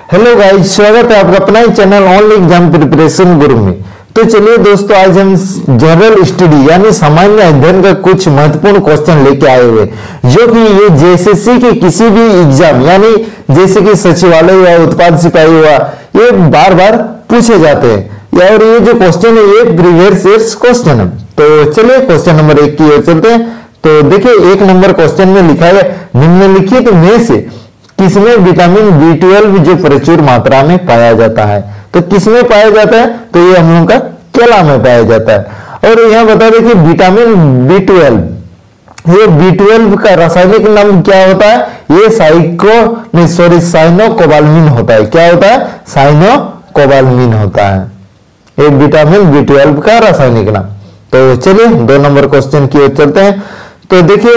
Hello guys, स्वागत है आपका अपना ही चैनल ऑनलाइन एग्जाम प्रिपरेशन गुरु में। तो चलिए दोस्तों, आज हम जनरल स्टडी यानी सामान्य अध्ययन का कुछ महत्वपूर्ण क्वेश्चन लेके आए हुए, जो कि ये जेएसएससी के किसी भी एग्जाम यानी जैसे कि सचिवालय हुआ, उत्पाद सिपाही हुआ, ये बार बार पूछे जाते हैं। और ये जो क्वेश्चन है ये प्रीवियस ईयर्स क्वेश्चन है। तो चलिए क्वेश्चन नंबर 1 की ओर चलते हैं। तो देखिए 1 नंबर क्वेश्चन में लिखा है, निम्नलिखित में से किसमें विटामिन B12 जो प्रचुर मात्रा में पाया जाता है। तो किसमें पाया जाता है, तो ये हम लोग का केला में पाया जाता है। और यहाँ बता दें कि विटामिन B12, ये B12 का रासायनिक नाम क्या होता है, ये साइनोकोबाल्मिन होता है। क्या होता है, साइनोकोबाल्मिन होता है ये विटामिन B12 का रासायनिक नाम। तो चलिए 2 नंबर क्वेश्चन की ओर चलते हैं। तो देखिए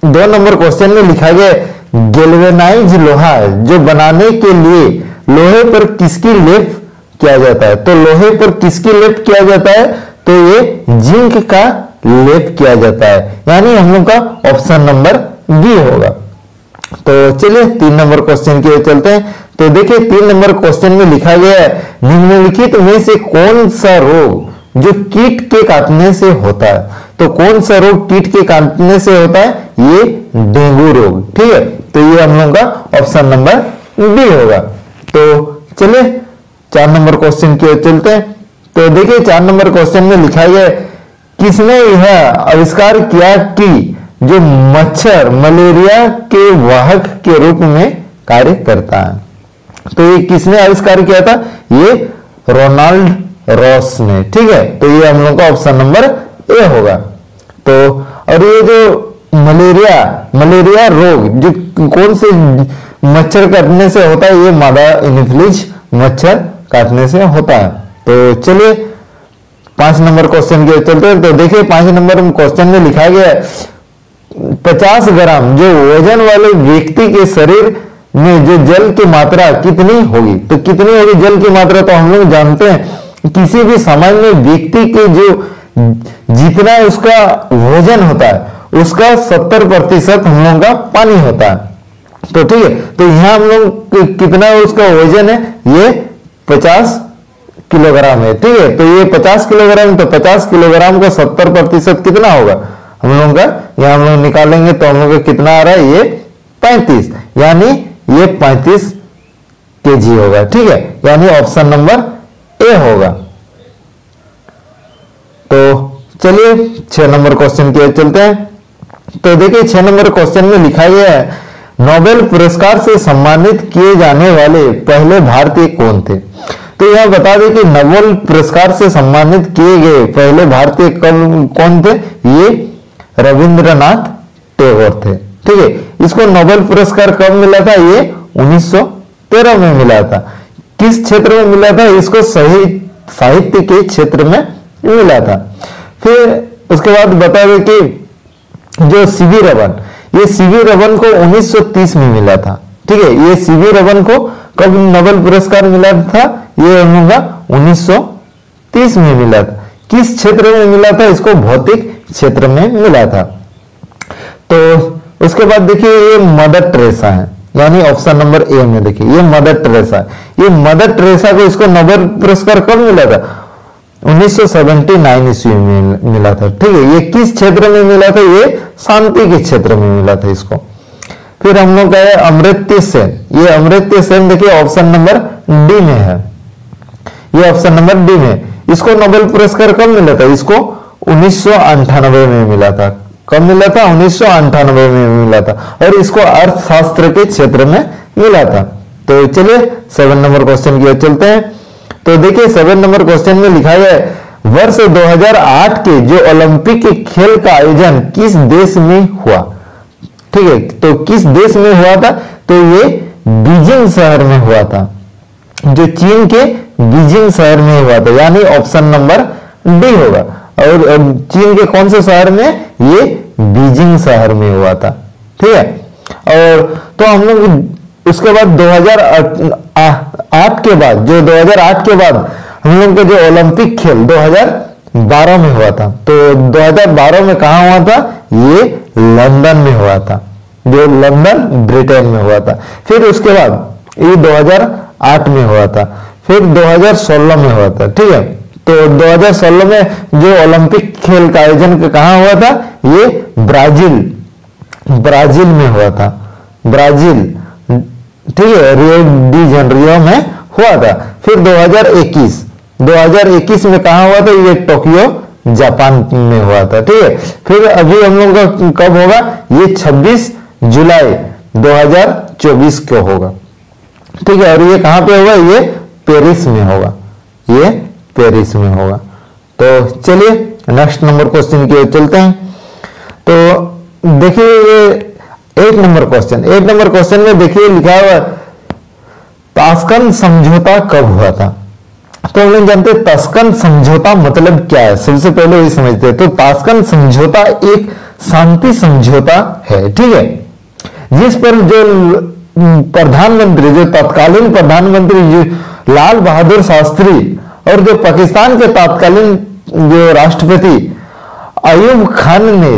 2 नंबर क्वेश्चन में लिखा गया, गैल्वेनाइज लोहा जो बनाने के लिए लोहे पर किसकी लेप किया जाता है। तो लोहे पर किसकी लेप किया जाता है, तो ये जिंक का लेप किया जाता है, यानी हम लोग का ऑप्शन नंबर बी होगा। तो चलिए 3 नंबर क्वेश्चन की ओर चलते हैं। तो देखिए 3 नंबर क्वेश्चन में लिखा गया है, निम्नलिखित में से कौन सा रोग जो कीट के काटने से होता है। तो कौन सा रोग कीट के काटने से होता है, ये डेंगू रोग। ठीक है, तो ये हम लोग का ऑप्शन नंबर बी होगा। तो चलिए 4 नंबर क्वेश्चन की ओर चलते हैं। तो देखिए 4 नंबर क्वेश्चन में लिखा गया, किसने यह आविष्कार किया कि जो मच्छर मलेरिया के वाहक के रूप में कार्य करता है। तो ये किसने आविष्कार किया था, ये रोनाल्ड रॉस ने। ठीक है, तो ये हम लोग का ऑप्शन नंबर ए होगा। तो और ये जो मलेरिया रोग जो कौन से मच्छर काटने से होता है, ये मादा एनोफिलीज मच्छर काटने से होता है। तो चलिए 5 नंबर क्वेश्चन के चलते हैं। तो देखिए 5 नंबर क्वेश्चन में लिखा गया है, 50 ग्राम जो वजन वाले व्यक्ति के शरीर में जो जल की मात्रा कितनी होगी। तो कितनी होगी जल की मात्रा, तो हम लोग जानते हैं किसी भी सामान्य व्यक्ति के जो जितना उसका वजन होता है उसका 70% हम लोगों का पानी होता है। तो ठीक है, तो यहाँ हम लोग कितना उसका वजन है, ये 50 किलोग्राम है। ठीक है, तो ये 50 किलोग्राम, तो 50 किलोग्राम का 70% कितना होगा हम लोगों का, यहाँ हम लोग निकालेंगे तो हम लोग का कितना आ रहा है, ये 35, यानी ये 35 kg होगा। ठीक है, यानी ऑप्शन नंबर ए होगा। तो चलिए 6 नंबर क्वेश्चन की ओर चलते हैं। तो देखिए 6 नंबर क्वेश्चन में लिखा गया है, नोबेल पुरस्कार से सम्मानित किए जाने वाले पहले भारतीय कौन थे। तो यह बता दें कि नोबेल पुरस्कार से सम्मानित किए गए पहले भारतीय कौन थे, ये रविंद्रनाथ टैगोर थे। ठीक है, इसको नोबेल पुरस्कार कब मिला था, ये 1913 में मिला था। किस क्षेत्र में मिला था, इसको साहित्य के क्षेत्र में मिला था। फिर उसके बाद बता दें कि जो सीवी रमन, ये सीवी रमन को 1930 में मिला था। ठीक है, ये सीवी रमन को कब नोबेल पुरस्कार मिला था, ये होगा 1930 में मिला था। किस क्षेत्र में मिला था, इसको भौतिक क्षेत्र में मिला था। तो उसके बाद देखिए ये मदर टेरेसा है, यानी ऑप्शन नंबर ए में देखिए ये मदर टेरेसा, ये मदर टेरेसा को इसको नोबेल पुरस्कार कब मिला था, 1979 ईस्वी में मिला था। ठीक है, ये किस क्षेत्र में मिला था, ये शांति के क्षेत्र में मिला था इसको। फिर हम लोग गए अमर्त्य सेन, ये अमर्त्य सेन देखिए ऑप्शन नंबर डी में है, ये ऑप्शन नंबर डी में। इसको नोबेल पुरस्कार कब मिला था, इसको 1998 में मिला था। कब मिला था, 1998 में मिला था, और इसको अर्थशास्त्र के क्षेत्र में मिला था। तो चलिए 7 नंबर क्वेश्चन की ओर चलते हैं। तो देखिए 7 नंबर क्वेश्चन में लिखा है, वर्ष 2008 के जो ओलंपिक के खेल का आयोजन किस देश में हुआ। ठीक है, तो किस देश में हुआ था, तो ये बीजिंग शहर में हुआ था, जो चीन के बीजिंग शहर में हुआ था, यानी ऑप्शन नंबर डी होगा। और चीन के कौन से शहर में, ये बीजिंग शहर में हुआ था। ठीक है, और तो हम लोग उसके बाद 2008 के बाद, जो 2008 के बाद हम लोग का जो ओलंपिक खेल 2012 में हुआ था। तो 2012 में कहा हुआ था, ये लंदन में हुआ था, जो लंदन ब्रिटेन में हुआ था। फिर उसके बाद ये 2008 में हुआ था, फिर 2016 में हुआ था। ठीक है, तो 2016 में जो ओलंपिक खेल का आयोजन कहाँ हुआ था, ये ब्राजील में हुआ था, ब्राजील। ठीक है, रियो डी जेनेरियो में हुआ था। फिर 2021 में कहाँ हुआ था, ये टोक्यो जापान में हुआ था। ठीक है, फिर अभी हम लोग का कब होगा, ये 26 जुलाई 2024 को होगा। ठीक है, और ये कहां पे होगा, ये पेरिस में होगा, ये पेरिस में होगा। तो चलिए नेक्स्ट नंबर क्वेश्चन की ओर चलते हैं। तो देखिए ये 8 नंबर क्वेश्चन में देखिए लिखा हुआ है ताशकंद समझौता कब हुआ था। तो हम लोग जानते हैं ताशकंद समझौता मतलब क्या है, सबसे पहले वही समझते हैं। तो ताशकंद समझौता एक शांति समझौता है। ठीक है, जिस पर जो प्रधानमंत्री, जो तत्कालीन प्रधानमंत्री जो लाल बहादुर शास्त्री और जो पाकिस्तान के तत्कालीन जो राष्ट्रपति अयूब खान ने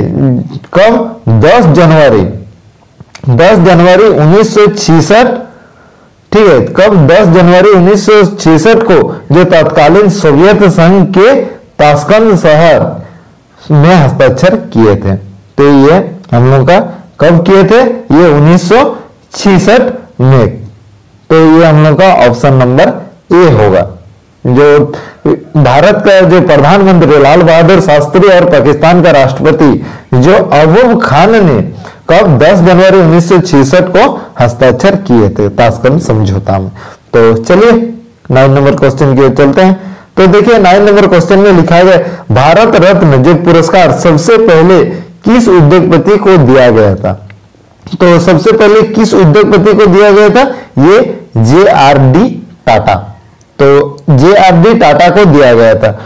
कब 10 जनवरी 1966, ठीक है, कब 10 जनवरी 1966 को जो तत्कालीन सोवियत संघ के ताशकंद शहर में हस्ताक्षर किए थे। तो ये हम लोग का कब किए थे, ये 1966 में। तो ये हम लोग का ऑप्शन नंबर ए होगा। जो भारत का जो प्रधानमंत्री लाल बहादुर शास्त्री और पाकिस्तान का राष्ट्रपति जो अयूब खान ने कब 10 जनवरी 1966 को हस्ताक्षर किए थे ताशकंद समझौता में। तो चलिए 9 नंबर क्वेश्चन की ओर चलते हैं। तो देखिए 9 नंबर क्वेश्चन में लिखा है भारत रत्न जो पुरस्कार सबसे पहले किस उद्योगपति को दिया गया था। तो सबसे पहले किस उद्योगपति को दिया गया था, ये JRD टाटा। तो JRD टाटा को दिया गया था।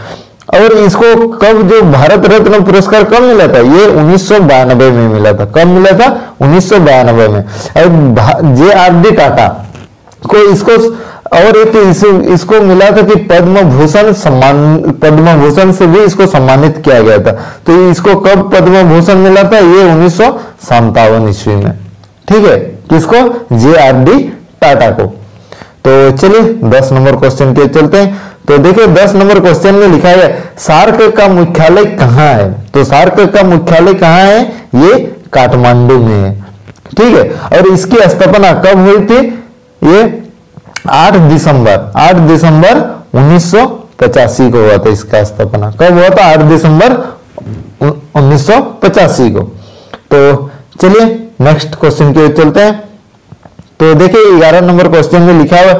और इसको कब जो भारत रत्न पुरस्कार कब मिला था, ये 1992 में मिला था। कब मिला था, 1992 में। और JRD टाटा को इसको और एक इसको मिला था कि पद्म भूषण से भी इसको सम्मानित किया गया था। तो इसको कब पद्म भूषण मिला था, ये 1957 ईस्वी में। ठीक है, किसको, JRD टाटा को। तो चलिए 10 नंबर क्वेश्चन के चलते हैं। तो देखिए 10 नंबर क्वेश्चन में लिखा है सार्क का मुख्यालय कहाँ है। तो सार्क का मुख्यालय कहाँ है, ये काठमांडू में है। ठीक है, और इसकी स्थापना कब हुई थी, ये 8 दिसंबर 1985 को हुआ था। इसका स्थापना कब हुआ था, 8 दिसंबर 1985 को। तो चलिए नेक्स्ट क्वेश्चन की ओर चलते हैं। तो देखिए 11 नंबर क्वेश्चन में लिखा हुआ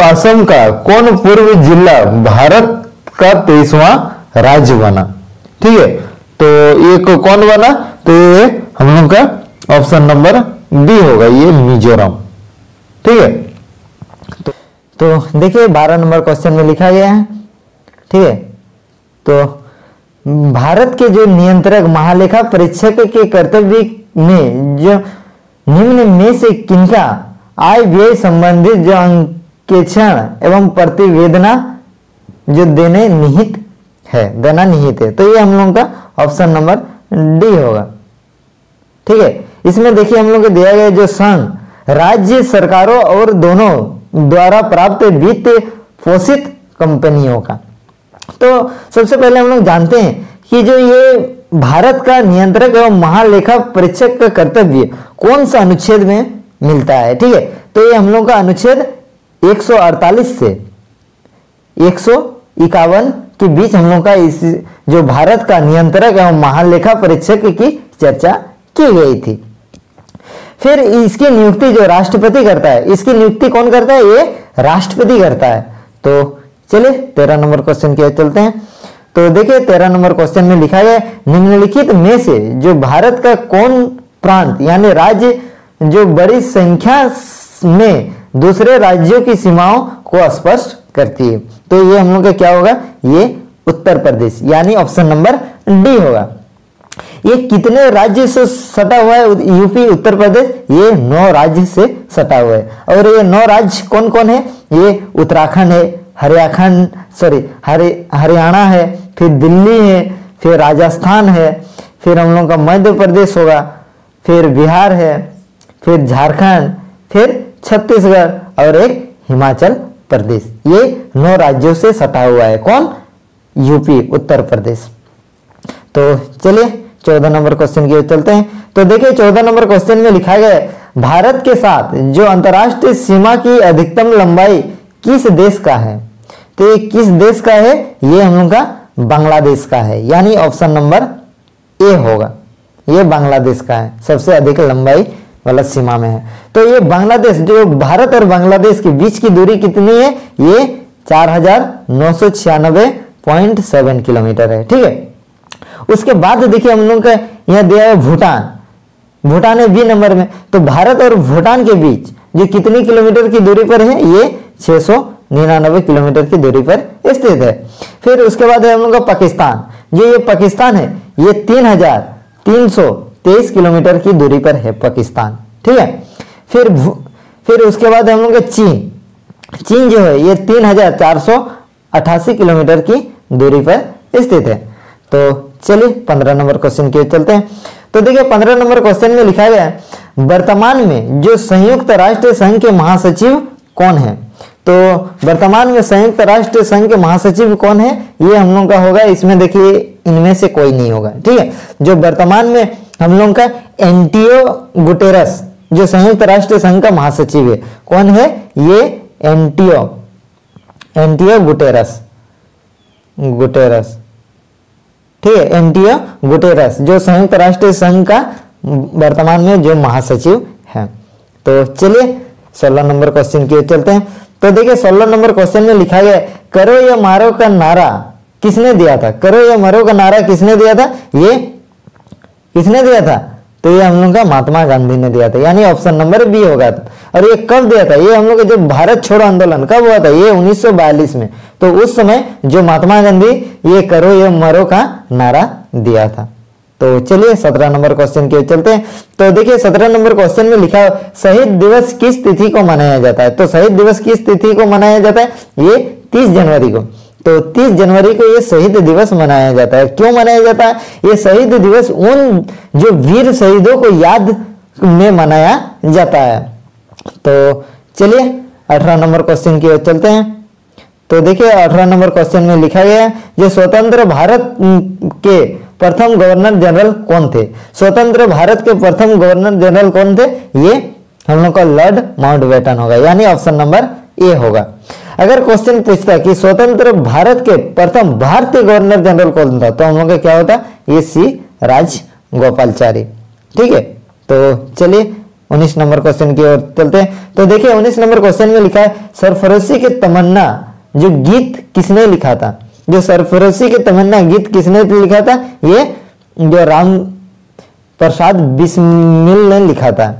असम का कौन पूर्व जिला भारत का 23वां राज्य बना। ठीक है, तो ये कौन बना, तो ये हम लोग का ऑप्शन नंबर बी होगा, ये मिजोरम। ठीक है, तो देखिए 12 नंबर क्वेश्चन में लिखा गया है। ठीक है, तो भारत के जो नियंत्रक महालेखा परीक्षक के कर्तव्य में जो निम्न में से किनका आय व्यय संबंधित जो अंकेक्षण एवं प्रतिवेदना जो देना निहित है। तो ये हम लोगों का ऑप्शन नंबर डी होगा। ठीक है, इसमें देखिए हम लोग को दिया गया जो संघ राज्य सरकारों और दोनों द्वारा प्राप्त वित्त पोषित कंपनियों का। तो सबसे पहले हम लोग जानते हैं कि जो ये भारत का नियंत्रक एवं महालेखा परीक्षक का कर्तव्य कौन सा अनुच्छेद में मिलता है। ठीक है, तो ये हम लोग का अनुच्छेद 148 से 151 के बीच हम लोग का इस जो भारत का नियंत्रक एवं महालेखा परीक्षक की चर्चा की गई थी। फिर इसकी नियुक्ति जो राष्ट्रपति करता है, इसकी नियुक्ति कौन करता है, ये राष्ट्रपति करता है। तो चलिए 13 नंबर क्वेश्चन की ओर चलते हैं। तो देखिए 13 नंबर क्वेश्चन में लिखा गया निम्नलिखित में से जो भारत का कौन प्रांत यानी राज्य जो बड़ी संख्या में दूसरे राज्यों की सीमाओं को स्पष्ट करती है। तो ये हम लोग का क्या होगा, ये उत्तर प्रदेश यानी ऑप्शन नंबर डी होगा। ये कितने राज्य से सटा हुआ है यूपी उत्तर प्रदेश, ये 9 राज्य से सटा हुआ है। और ये 9 राज्य कौन कौन है, ये उत्तराखंड है, हरियाणा है, फिर दिल्ली है, फिर राजस्थान है, फिर हम लोग का मध्य प्रदेश होगा, फिर बिहार है, फिर झारखंड, फिर छत्तीसगढ़ और एक हिमाचल प्रदेश। ये 9 राज्यों से सटा हुआ है। कौन? यूपी, उत्तर प्रदेश। तो चलिए 14 नंबर क्वेश्चन की ओर चलते हैं। तो देखिए 14 नंबर क्वेश्चन में लिखा गया है, भारत के साथ जो अंतर्राष्ट्रीय सीमा की अधिकतम लंबाई किस देश का है? तो ये किस देश का है? ये हम लोग का बांग्लादेश का है, यानी ऑप्शन नंबर ए होगा। ये बांग्लादेश का है, सबसे अधिक लंबाई वाला सीमा में है। तो ये बांग्लादेश, जो भारत और बांग्लादेश के बीच की दूरी कितनी है? ये 4996.7 किलोमीटर है। ठीक है, उसके बाद देखिए हम लोग का यहाँ दिया है भूटान। भूटान है बी नंबर में। तो भारत और भूटान के बीच जो कितनी किलोमीटर की दूरी पर है? ये 699 किलोमीटर की दूरी पर स्थित है। फिर उसके बाद है हम लोग का पाकिस्तान। जो ये पाकिस्तान है, ये 3323 किलोमीटर की दूरी पर है पाकिस्तान। ठीक है, फिर उसके बाद हम लोग का चीन। चीन जो है ये 3488 किलोमीटर की दूरी पर स्थित है। तो चलिए 15 नंबर क्वेश्चन की ओर चलते हैं। तो देखिए 15 नंबर क्वेश्चन में लिखा गया है, वर्तमान में जो संयुक्त राष्ट्र संघ के महासचिव कौन है? तो वर्तमान में संयुक्त राष्ट्र संघ के महासचिव कौन है? ये हम लोग का होगा, इसमें देखिए इनमें से कोई नहीं होगा। ठीक है, जो वर्तमान में हम लोग का एंटियो गुटेरस, जो संयुक्त राष्ट्र संघ का महासचिव है, कौन है? ये एंटियो गुटेरस। ठीक है, एंटियो गुटेरस जो संयुक्त राष्ट्र संघ का वर्तमान में जो महासचिव है। तो चलिए 16 नंबर क्वेश्चन की ओर चलते हैं। तो देखिए 16 नंबर क्वेश्चन में लिखा गया है, करो या मारो का नारा किसने दिया था? करो या मरो का नारा किसने दिया था? ये किसने दिया था? तो ये हम लोग का महात्मा गांधी ने दिया था, यानी ऑप्शन नंबर बी होगा। और ये कब दिया था? ये हम लोग का जब भारत छोड़ो आंदोलन कब हुआ था? ये 1942 में। तो उस समय जो महात्मा गांधी ये करो या मरो का नारा दिया था। तो चलिए 17 नंबर क्वेश्चन की ओर चलते हैं। तो देखिए 17 नंबर क्वेश्चन में लिखा है, शहीद दिवस किस तिथि को मनाया जाता है? तो शहीद दिवस किस तिथि को मनाया जाता है? ये 30 जनवरी को। तो 30 जनवरी को ये शहीद दिवस मनाया जाता है। क्यों मनाया जाता है? ये शहीद दिवस उन जो वीर शहीदों को याद में मनाया जाता है। तो चलिए 18 नंबर क्वेश्चन की ओर चलते हैं। तो देखिए 18 नंबर क्वेश्चन में लिखा गया है, जो स्वतंत्र भारत के प्रथम गवर्नर जनरल कौन थे? स्वतंत्र भारत के प्रथम गवर्नर जनरल कौन थे? ये हम लोग का लॉर्ड माउंटबेटन होगा, यानी ऑप्शन नंबर ए होगा। अगर क्वेश्चन पूछता है कि स्वतंत्र भारत के प्रथम भारतीय गवर्नर जनरल कौन था, तो हम लोग का क्या होता? ये सी राजगोपालाचारी। ठीक है, तो चलिए 19 नंबर क्वेश्चन की ओर चलते हैं। तो देखिए 19 नंबर क्वेश्चन में लिखा है, सरफरोशी की तमन्ना जो गीत किसने लिखा था? जो सरफरोशी की तमन्ना गीत किसने लिखा था? ये जो राम प्रसाद बिस्मिल ने लिखा था।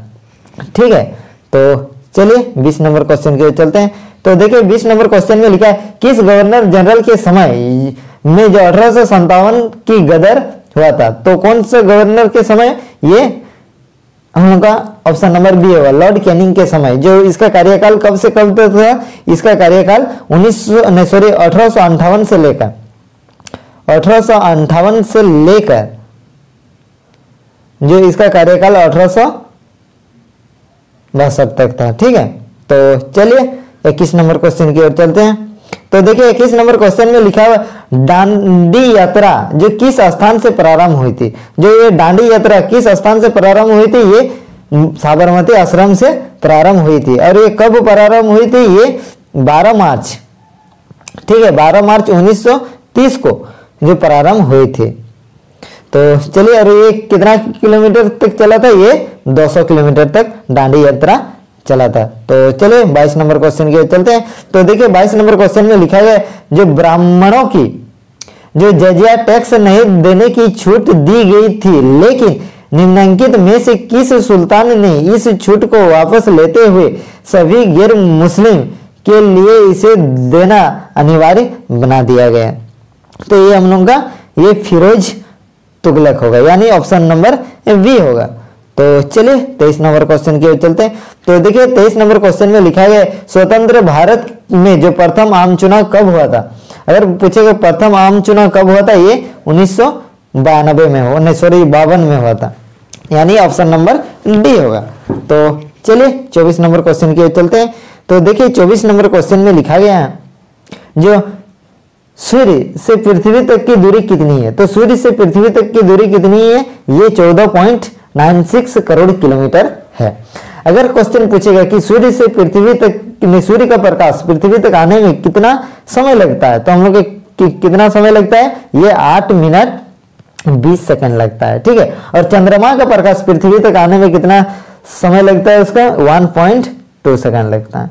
ठीक है, तो चलिए 20 नंबर क्वेश्चन की ओर चलते हैं। तो देखिए 20 नंबर क्वेश्चन में लिखा है, किस गवर्नर जनरल के समय में जो 1857 की गदर हुआ था? तो कौन से गवर्नर के समय? ये हम लोग का ऑप्शन नंबर बी होगा, लॉर्ड कैनिंग के समय। जो इसका कार्यकाल कब से कब तक था? इसका कार्यकाल 1858 से लेकर 1858 से लेकर जो इसका कार्यकाल 1862 तक था। ठीक है, तो चलिए 21 नंबर क्वेश्चन की ओर चलते हैं। तो देखिए 21 नंबर क्वेश्चन में लिखा हुआ, दांडी यात्रा जो किस स्थान से प्रारंभ हुई थी? जो ये दांडी यात्रा किस स्थान से प्रारंभ हुई थी? ये साबरमती आश्रम से प्रारंभ हुई थी। और ये कब प्रारंभ हुई थी? ये 12 मार्च। ठीक है, 12 मार्च 1930 को जो प्रारंभ हुई थी। तो चलिए, और ये कितना किलोमीटर तक चला था? ये 200 किलोमीटर तक दांडी यात्रा चला था। तो चलिए 22 नंबर क्वेश्चन की ओर चलते हैं। तो देखिए 22 नंबर क्वेश्चन में लिखा गया, जो ब्राह्मणों की जो जजिया टैक्स नहीं देने की छूट दी गई थी, लेकिन निम्नलिखित में से किस सुल्तान ने इस छूट को वापस लेते हुए सभी गैर मुस्लिम के लिए इसे देना अनिवार्य बना दिया गया? तो ये हम लोग का ये फिरोज तुगलक होगा, यानी ऑप्शन नंबर बी होगा। तो चलिए 23 नंबर क्वेश्चन की ओर चलते हैं। तो देखिए 23 नंबर क्वेश्चन में लिखा गया, स्वतंत्र भारत में जो प्रथम आम चुनाव कब हुआ था? अगर पूछेगा प्रथम आम चुनाव कब हुआ था? ये 1952 में हुआ, 52 में हुआ था, यानी ऑप्शन नंबर डी होगा। तो चलिए 24 नंबर क्वेश्चन की ओर चलते हैं। तो देखिए 24 नंबर क्वेश्चन में लिखा गया है जो सूर्य से पृथ्वी तक की दूरी कितनी है। तो सूर्य से पृथ्वी तक की दूरी कितनी है, ये 14.96 करोड़ किलोमीटर है। अगर क्वेश्चन पूछेगा कि सूर्य से पृथ्वी तक, सूर्य का प्रकाश पृथ्वी तक आने में कितना समय लगता है, तो हम लोग कितना समय लगता है, ये 8 मिनट 20 सेकंड लगता है, ठीक है। और चंद्रमा का प्रकाश पृथ्वी तक आने में कितना समय लगता है, उसका 1.2 सेकंड लगता है।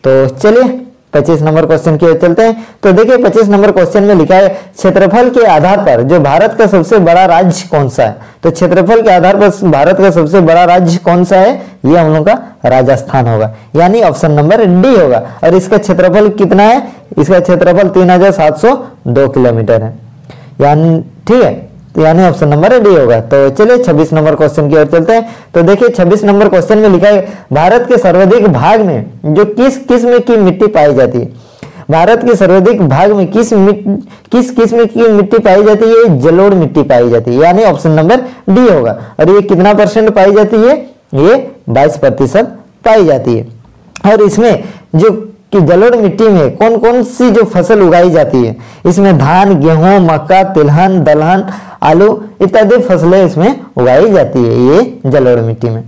तो चलिए 25 नंबर क्वेश्चन की ओर चलते हैं। तो देखिए 25 नंबर क्वेश्चन में लिखा है क्षेत्रफल के आधार पर जो भारत का सबसे बड़ा राज्य कौन सा है। तो क्षेत्रफल के आधार पर भारत का सबसे बड़ा राज्य कौन सा है, ये हम लोग का राजस्थान होगा, यानी ऑप्शन नंबर डी होगा। और इसका क्षेत्रफल कितना है, इसका क्षेत्रफल 3702 किलोमीटर है, यानी ठीक है, तो यानी ऑप्शन नंबर डी होगा। तो चलिए 26 नंबर क्वेश्चन की ओर चलते हैं। तो देखिए 26 नंबर क्वेश्चन में लिखा है भारत के सर्वाधिक भाग में जो किस किस्म की मिट्टी पाई जाती है। भारत के सर्वाधिक भाग में किस किस्म की मिट्टी पाई जाती है, जलोढ़ मिट्टी पाई जाती है, यानी ऑप्शन नंबर डी होगा। और ये कितना परसेंट पाई जाती है, ये 22% पाई जाती है। और इसमें जो कि जलोढ़ मिट्टी में कौन कौन सी जो फसल उगाई जाती है, इसमें धान, गेहूं, मक्का, तिलहन, दलहन, आलू इत्यादि फसलें इसमें उगाई जाती है ये जलोढ़ मिट्टी में।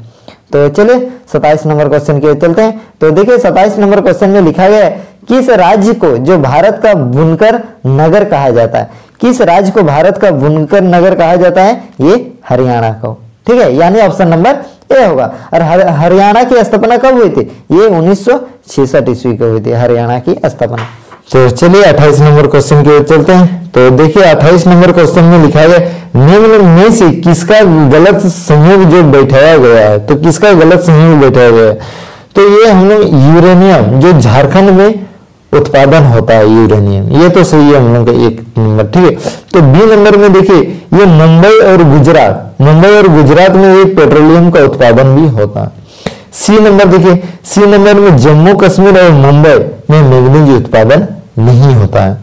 तो चलिए 27 नंबर क्वेश्चन की ओर चलते हैं। तो देखिए 27 नंबर क्वेश्चन में लिखा गया है किस राज्य को जो भारत का बुनकर नगर कहा जाता है। किस राज्य को भारत का बुनकर नगर कहा जाता है, ये हरियाणा को, ठीक है, यानी ऑप्शन नंबर ए होगा। और हरियाणा की स्थापना कब हुई थी, ये 1966 ईस्वी को हुई थी हरियाणा की स्थापना। तो चलिए 28 नंबर क्वेश्चन की ओर चलते हैं। तो देखिए 28 नंबर क्वेश्चन में लिखा है निम्न में से किसका गलत संयोग जो बैठाया गया है। तो किसका गलत संयोग बैठाया गया है, तो ये हम लोग यूरेनियम जो झारखंड में उत्पादन होता है यूरेनियम, ये तो सही है हम लोग का 1 नंबर, ठीक है। तो बी नंबर में देखिए ये मुंबई और गुजरात में ये पेट्रोलियम का उत्पादन भी होता है। सी नंबर देखिए, सी नंबर में जम्मू कश्मीर और मुंबई में मैग्नीज उत्पादन नहीं होता है,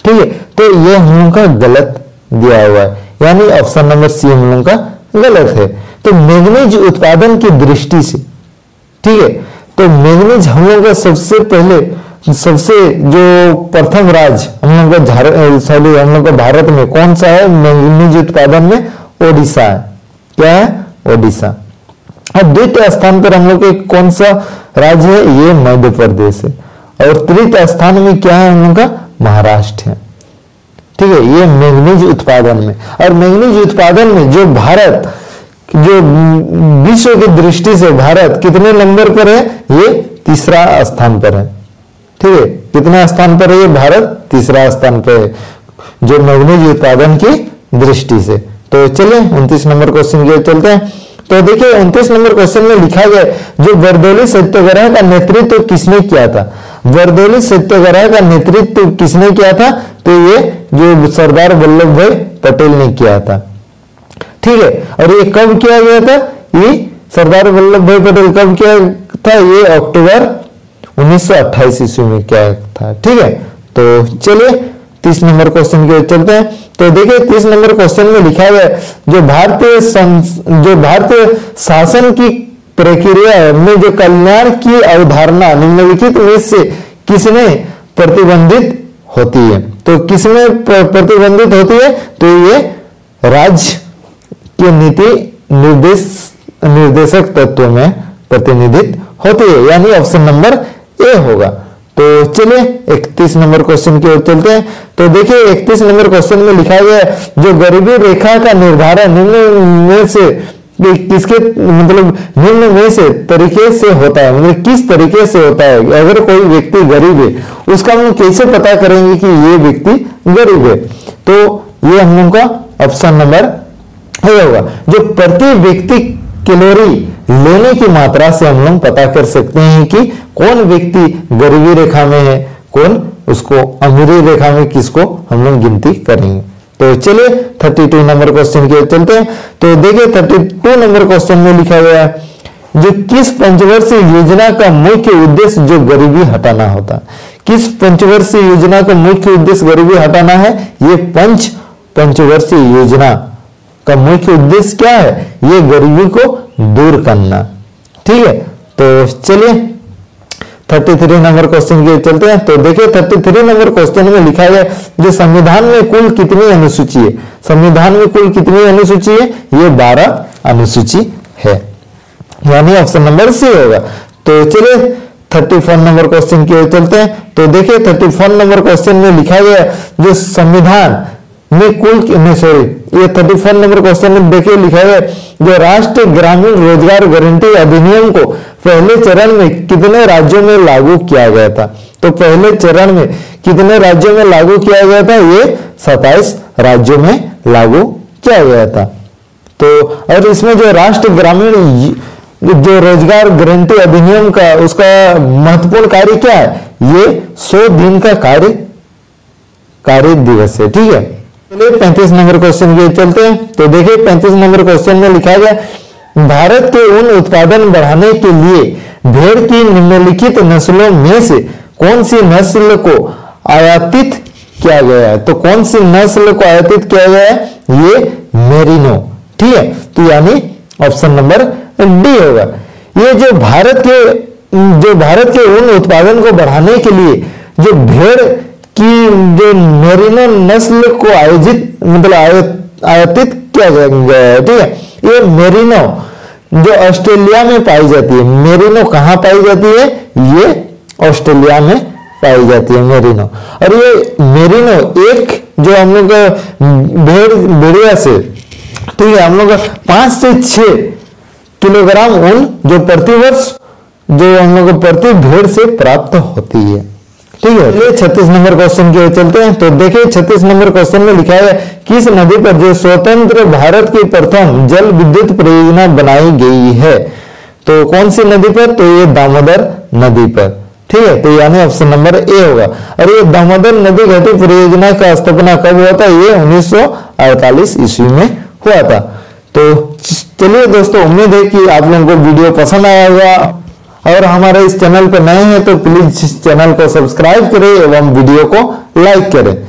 ठीक है। तो ये हम लोग का गलत दिया हुआ है, यानी ऑप्शन नंबर सी हम लोग का गलत है। तो मैग्नीज उत्पादन की दृष्टि से, ठीक है, तो मैग्नीज हम लोग का सबसे जो प्रथम राज्य हम लोग का भारत में कौन सा है मैग्नीज उत्पादन में, ओडिशा है। क्या है, ओडिशा। और द्वितीय स्थान पर हम लोग के कौन सा राज्य है, ये मध्य प्रदेश है। और तृतीय स्थान में क्या है हम लोग का, महाराष्ट्र है, ठीक है, ये मैग्नीज उत्पादन में। और मैग्नीज उत्पादन में जो भारत जो विश्व की दृष्टि से भारत कितने नंबर पर है, ये तीसरा स्थान पर है, ठीक है। कितना स्थान पर है ये भारत, तीसरा स्थान पर है जो मैग्नीज उत्पादन की दृष्टि से। तो चलिए 29 नंबर क्वेश्चन की ओर चलते हैं। तो देखिए 29 नंबर क्वेश्चन में लिखा गया जो बरदौली सत्याग्रह का नेतृत्व किसने किया था। बरदौली सत्याग्रह का नेतृत्व किसने किया था, तो ये जो सरदार वल्लभ भाई पटेल ने किया था, ठीक है। और ये कब किया गया था, ये सरदार वल्लभ भाई पटेल कब किया था, ये अक्टूबर 1928 ईस्वी में किया था, ठीक है। तो चलिए 30 नंबर क्वेश्चन की ओर चलते हैं। तो देखिए 30 नंबर क्वेश्चन में लिखा है जो भारतीय शासन की प्रक्रिया में जो कल्याण की अवधारणा निम्नलिखित में से किसमें प्रतिबंधित होती है। तो किसमें प्रतिबंधित होती है, तो ये राज्य के नीति निर्देशक तत्व में प्रतिनिधित्व होती है, यानी ऑप्शन नंबर ए होगा। तो चलिए 31 नंबर क्वेश्चन की ओर चलते हैं। तो देखिए 31 नंबर क्वेश्चन में लिखा गया है जो गरीबी रेखा का निर्धारण निम्न में से किसके निम्न में से तरीके से होता है, मतलब किस तरीके से होता है। अगर कोई व्यक्ति गरीब है उसका हम कैसे पता करेंगे कि ये व्यक्ति गरीब है, तो ये हम लोग का ऑप्शन नंबर ए होगा। जो प्रति व्यक्ति कैलोरी लेने की मात्रा से हम लोग पता कर सकते हैं कि कौन व्यक्ति गरीबी रेखा में है, कौन उसको अमीरी रेखा में, किसको हम लोग गिनती करेंगे। तो चलिए 32 नंबर क्वेश्चन की ओर चलते हैं। तो देखिए 32 नंबर क्वेश्चन में लिखा गया है जो किस पंचवर्षीय योजना का मुख्य उद्देश्य जो गरीबी हटाना होता है। किस पंचवर्षीय योजना का मुख्य उद्देश्य गरीबी हटाना है, ये पंचवर्षीय योजना का मुख्य उद्देश्य क्या है, ये गरीबी को दूर करना, ठीक है, तो चलिए 33 नंबर क्वेश्चन की चलते हैं। तो देखिए 33 नंबर क्वेश्चन में लिखा है जो संविधान में कुल कितनी अनुसूची है, संविधान में कुल कितनी अनुसूची है, ये 12 अनुसूची है, यानी ऑप्शन नंबर सी होगा। तो चलिए 34 नंबर क्वेश्चन की ओर चलते हैं। तो देखिए 34 नंबर क्वेश्चन में लिखा गया जो संविधान में कुल ये 34 नंबर क्वेश्चन में देखिए लिखा है जो राष्ट्रीय ग्रामीण रोजगार गारंटी अधिनियम को पहले चरण में कितने राज्यों में लागू किया गया था। तो पहले चरण में कितने राज्यों में लागू किया गया था, ये 27 राज्यों में लागू किया गया था। तो और इसमें जो राष्ट्रीय ग्रामीण जो रोजगार गारंटी अधिनियम का उसका महत्वपूर्ण कार्य क्या है, ये 100 दिन का कार्य दिवस है, ठीक है। चलिए 35 नंबर क्वेश्चन की चलते हैं। तो देखिए 35 नंबर क्वेश्चन में लिखा गया भारत के ऊन उत्पादन बढ़ाने के लिए भेड़ की निम्नलिखित नस्लों में से कौन सी नस्ल को आयातित किया गया है। तो कौन सी नस्ल को आयातित किया गया है, ये मेरिनो, ठीक है। तो यानी ऑप्शन नंबर डी होगा। ये जो भारत के ऊन उत्पादन को बढ़ाने के लिए जो भेड़ की जो मेरिनो नस्ल को आयातित किया गया है, ठीक है। ये मेरिनो जो ऑस्ट्रेलिया में पाई जाती है, मेरिनो कहाँ पाई जाती है, ये ऑस्ट्रेलिया में पाई जाती है मेरिनो। और ये मेरिनो एक जो हम लोग भेड़िया से, ठीक है, हम लोग 5 से 6 किलोग्राम ऊन जो प्रतिवर्ष जो हम लोग प्रति भेड़ से प्राप्त होती है, ठीक है। ये 36 नंबर क्वेश्चन की ओर चलते हैं। तो देखिए 36 नंबर क्वेश्चन में लिखा है किस नदी पर जो स्वतंत्र भारत की प्रथम जल विद्युत परियोजना बनाई गई है। तो कौन सी नदी पर, तो ये दामोदर नदी पर, ठीक है। तो यानी ऑप्शन नंबर ए होगा। और ये दामोदर नदी घाटी परियोजना का स्थापना कब हुआ था, ये 1948 ईस्वी में हुआ था। तो चलिए दोस्तों, उम्मीद है कि आप लोगों को वीडियो पसंद आया होगा और हमारे इस चैनल पर नए हैं तो प्लीज चैनल को सब्सक्राइब करें एवं वीडियो को लाइक करें।